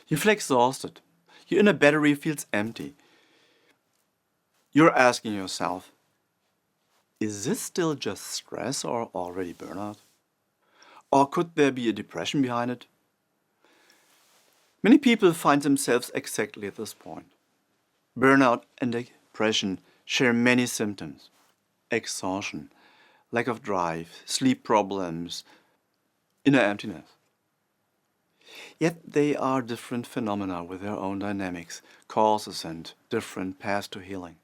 You feel exhausted. Your inner battery feels empty. You're asking yourself, is this still just stress or already burnout? Or could there be a depression behind it? Many people find themselves exactly at this point. Burnout and depression share many symptoms: exhaustion, lack of drive, sleep problems, inner emptiness. Yet they are different phenomena with their own dynamics, causes, and different paths to healing.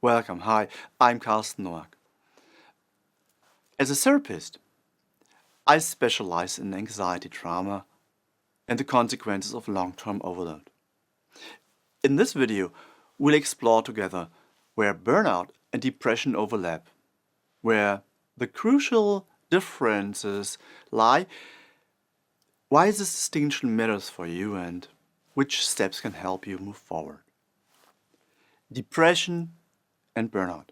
Welcome, hi, I'm Karsten Noack. As a therapist, I specialize in anxiety trauma and the consequences of long-term overload. In this video, we'll explore together where burnout and depression overlap, where the crucial differences lie, why this distinction matters for you, and which steps can help you move forward. Depression and burnout.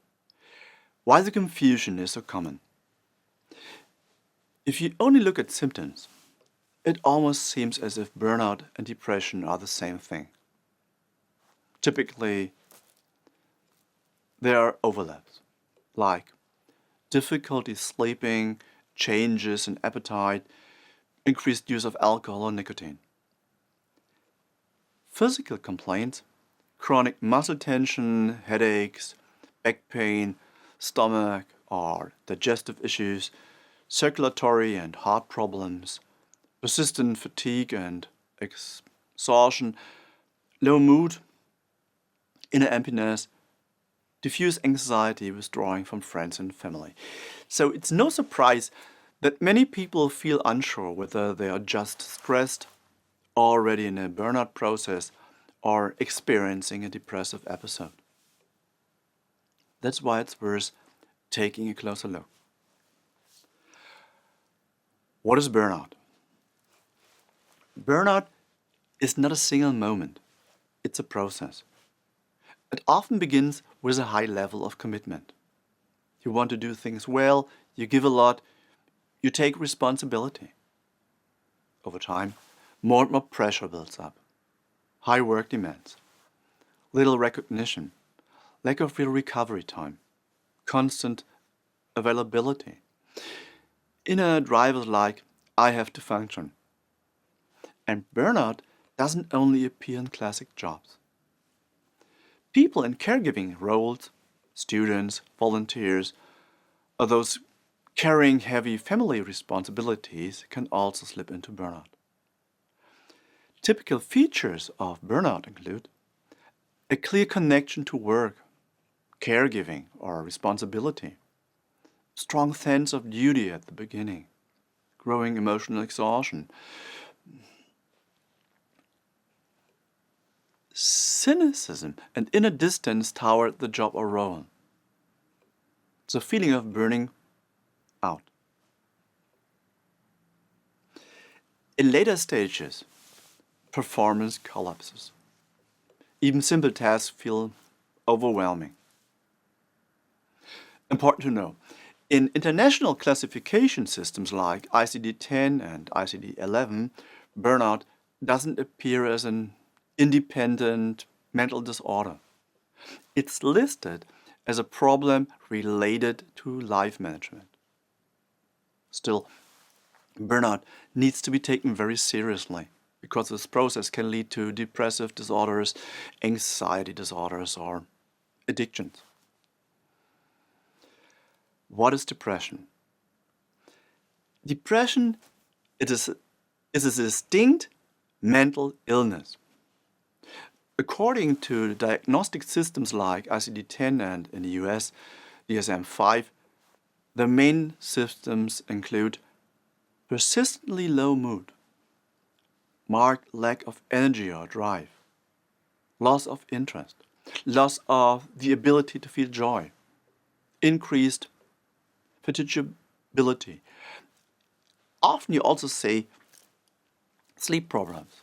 Why the confusion is so common. If you only look at symptoms, it almost seems as if burnout and depression are the same thing. Typically, there are overlaps, like difficulty sleeping, changes in appetite, increased use of alcohol or nicotine. Physical complaints, chronic muscle tension, headaches, back pain, stomach or digestive issues, circulatory and heart problems, persistent fatigue and exhaustion, low mood, inner emptiness, diffuse anxiety, withdrawing from friends and family. So it's no surprise that many people feel unsure whether they are just stressed, already in a burnout process, or experiencing a depressive episode. That's why it's worth taking a closer look. What is burnout? Burnout is not a single moment. It's a process. It often begins with a high level of commitment. You want to do things well, you give a lot, you take responsibility. Over time, more and more pressure builds up. High work demands, little recognition, lack of real recovery time, constant availability. Inner drivers like, I have to function. And burnout doesn't only appear in classic jobs. People in caregiving roles, students, volunteers, or those carrying heavy family responsibilities can also slip into burnout. Typical features of burnout include a clear connection to work, caregiving, or responsibility, strong sense of duty at the beginning, growing emotional exhaustion, cynicism and inner distance toward the job or role. The feeling of burning out. In later stages, performance collapses. Even simple tasks feel overwhelming. Important to know, in international classification systems like ICD-10 and ICD-11, burnout doesn't appear as an independent mental disorder. It's listed as a problem related to life management. Still, burnout needs to be taken very seriously because this process can lead to depressive disorders, anxiety disorders, or addictions. What is depression? Depression is a distinct mental illness. According to diagnostic systems like ICD-10 and in the US, DSM-5, the main symptoms include persistently low mood, marked lack of energy or drive, loss of interest, loss of the ability to feel joy, increased fatigability. Often you also say sleep problems,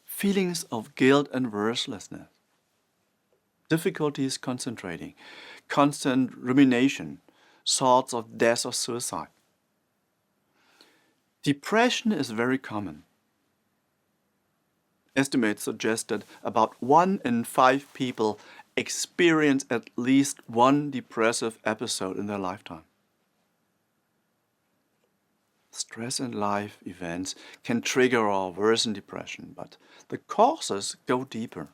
feelings of guilt and worthlessness, difficulties concentrating, constant rumination, thoughts of death or suicide. Depression is very common. Estimates suggest that about 1 in 5 people experience at least one depressive episode in their lifetime. Stress and life events can trigger or worsen depression, but the causes go deeper.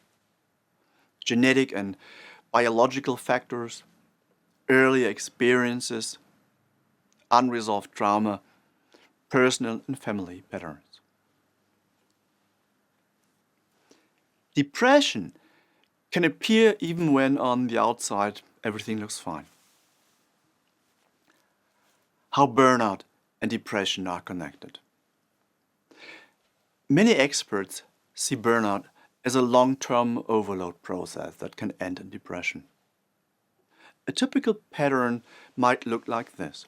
Genetic and biological factors, early experiences, unresolved trauma, personal and family patterns. Depression can appear even when on the outside everything looks fine. How burnout and depression are connected. Many experts see burnout as a long-term overload process that can end in depression. A typical pattern might look like this.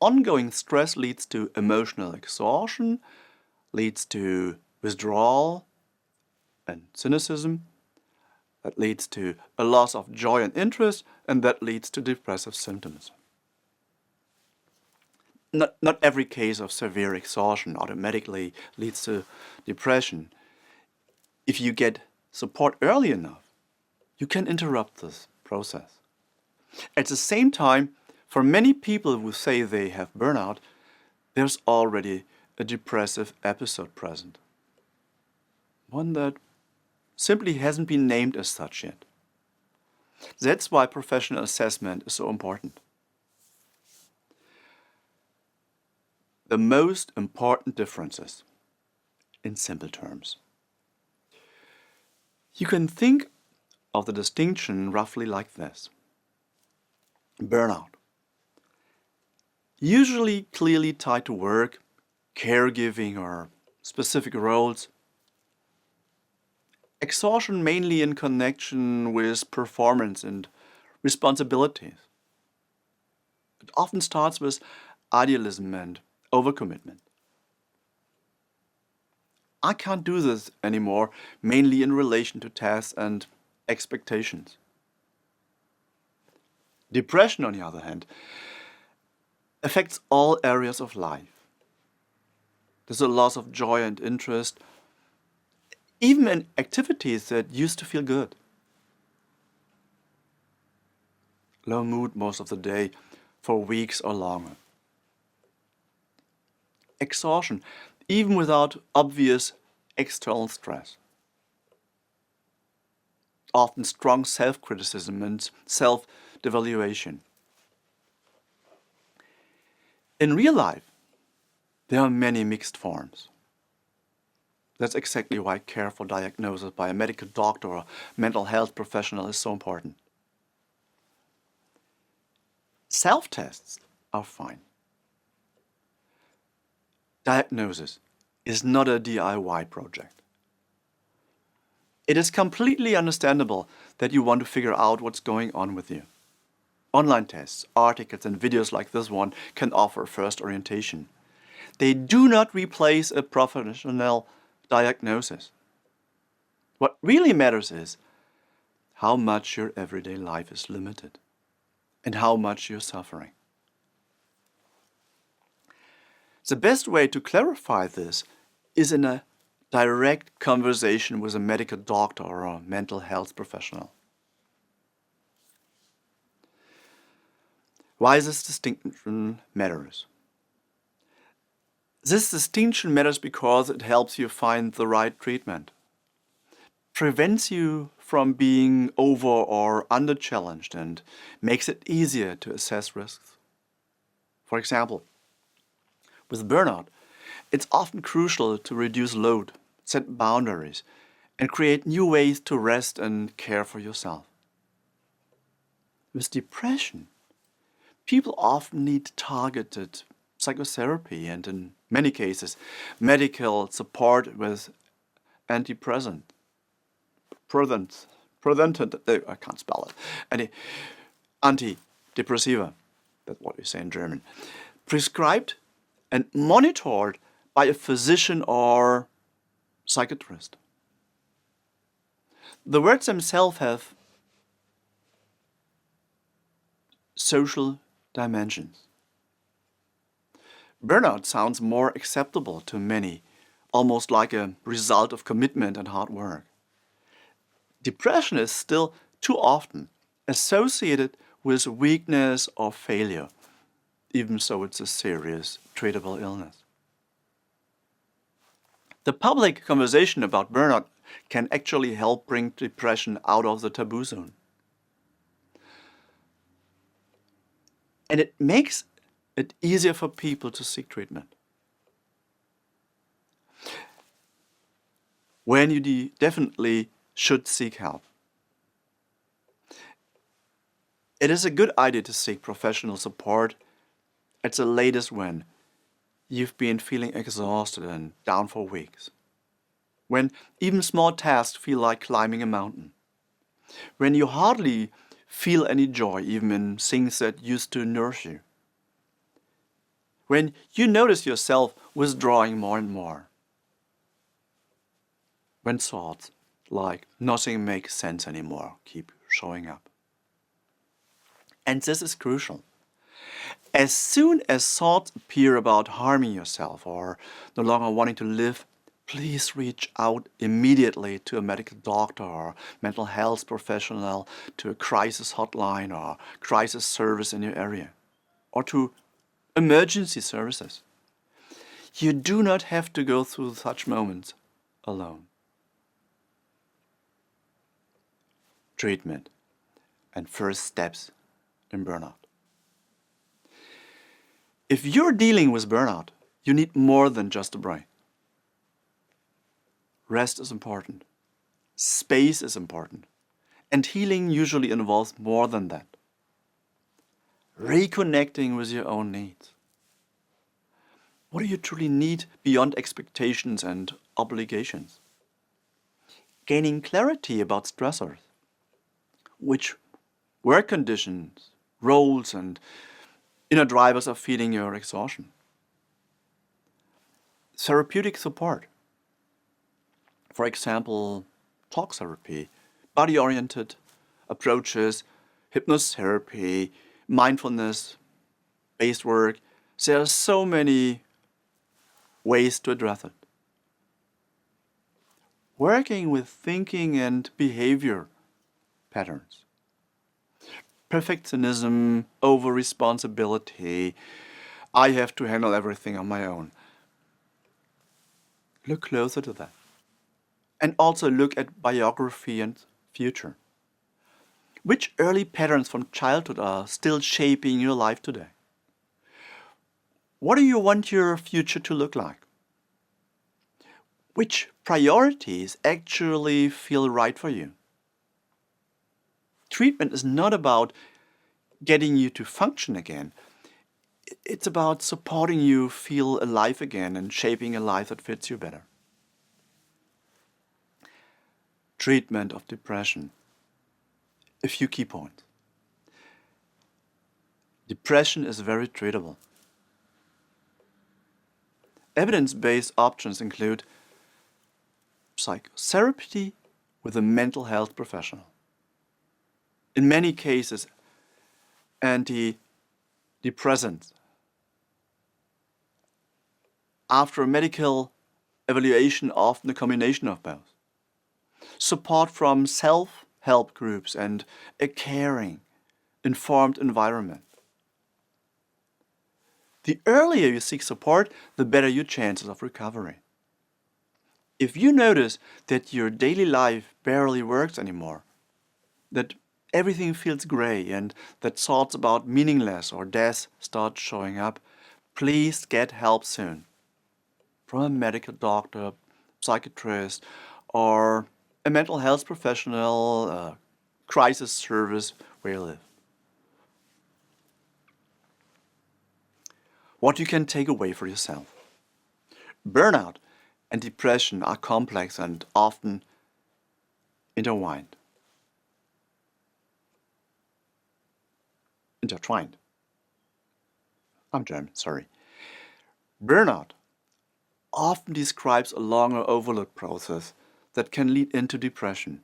Ongoing stress leads to emotional exhaustion, leads to withdrawal and cynicism, that leads to a loss of joy and interest, and that leads to depressive symptoms. Not every case of severe exhaustion automatically leads to depression. If you get support early enough, you can interrupt this process. At the same time, for many people who say they have burnout, there's already a depressive episode present. One that simply hasn't been named as such yet. That's why professional assessment is so important. The most important differences, in simple terms. You can think of the distinction roughly like this. Burnout. Usually clearly tied to work, caregiving, or specific roles. Exhaustion mainly in connection with performance and responsibilities. It often starts with idealism and overcommitment. I can't do this anymore, mainly in relation to tasks and expectations. Depression, on the other hand, affects all areas of life. There's a loss of joy and interest, even in activities that used to feel good. Low mood most of the day, for weeks or longer. Exhaustion, even without obvious external stress. Often strong self-criticism and self-devaluation. In real life, there are many mixed forms. That's exactly why careful diagnosis by a medical doctor or mental health professional is so important. Self-tests are fine. Diagnosis is not a DIY project. It is completely understandable that you want to figure out what's going on with you. Online tests, articles, and videos like this one can offer first orientation. They do not replace a professional diagnosis. What really matters is how much your everyday life is limited and how much you're suffering. The best way to clarify this is in a direct conversation with a medical doctor or a mental health professional. Why this distinction matters? This distinction matters because it helps you find the right treatment, prevents you from being over or under challenged, and makes it easier to assess risks. For example, with burnout, it's often crucial to reduce load, set boundaries, and create new ways to rest and care for yourself. With depression, people often need targeted psychotherapy and, in many cases, medical support with antidepressant. I can't spell it. Antidepressiva, that's what we say in German. Prescribed and monitored by a physician or psychiatrist. The words themselves have social dimensions. Burnout sounds more acceptable to many almost like a result of commitment and hard work. Depression is still too often associated with weakness or failure, even so it's a serious, treatable illness. The public conversation about burnout can actually help bring depression out of the taboo zone. And it makes it easier for people to seek treatment. When you definitely should seek help. It is a good idea to seek professional support at the latest when you've been feeling exhausted and down for weeks. When even small tasks feel like climbing a mountain. When you hardly feel any joy even in things that used to nourish you. When you notice yourself withdrawing more and more. When thoughts like nothing makes sense anymore keep showing up. And this is crucial. As soon as thoughts appear about harming yourself or no longer wanting to live, please reach out immediately to a medical doctor or mental health professional, to a crisis hotline or crisis service in your area, or to emergency services. You do not have to go through such moments alone. Treatment and first steps in burnout. If you're dealing with burnout, you need more than just a break. Rest is important. Space is important. And healing usually involves more than that. Reconnecting with your own needs. What do you truly need beyond expectations and obligations? Gaining clarity about stressors. Which work conditions, roles, and inner drivers are feeding your exhaustion. Therapeutic support. For example, talk therapy, body-oriented approaches, hypnotherapy, mindfulness-based work. There are so many ways to address it. Working with thinking and behavior patterns. Perfectionism, over-responsibility. I have to handle everything on my own. Look closer to that. And also look at biography and future. Which early patterns from childhood are still shaping your life today? What do you want your future to look like? Which priorities actually feel right for you? Treatment is not about getting you to function again. It's about supporting you feel alive again and shaping a life that fits you better. Treatment of depression. A few key points. Depression is very treatable. Evidence-based options include psychotherapy with a mental health professional. In many cases, antidepressants. After a medical evaluation, often a combination of both. Support from self-help groups and a caring, informed environment. The earlier you seek support, the better your chances of recovery. If you notice that your daily life barely works anymore, that everything feels gray and that thoughts about meaningless or death start showing up, please get help soon. From a medical doctor, psychiatrist, or a mental health professional, a crisis service where you live. What you can take away for yourself. Burnout and depression are complex and often intertwined. I'm German, sorry. Burnout often describes a longer overload process that can lead into depression.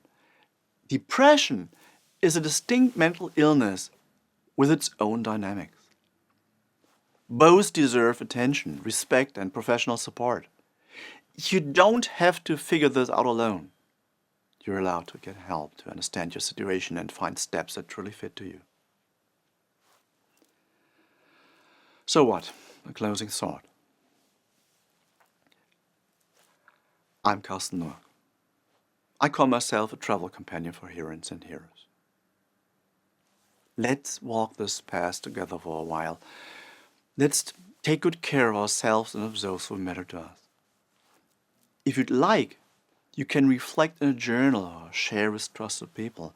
Depression is a distinct mental illness with its own dynamics. Both deserve attention, respect, and professional support. You don't have to figure this out alone. You're allowed to get help to understand your situation and find steps that truly fit to you. So what? A closing thought. I'm Karsten Noack. I call myself a travel companion for heroines and heroes. Let's walk this path together for a while. Let's take good care of ourselves and of those who matter to us. If you'd like, you can reflect in a journal or share with trusted people.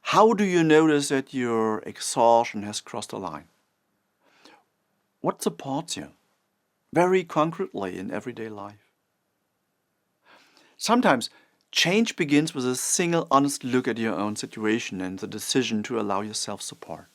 How do you notice that your exhaustion has crossed a line? What supports you very concretely in everyday life? Sometimes change begins with a single honest look at your own situation and the decision to allow yourself support.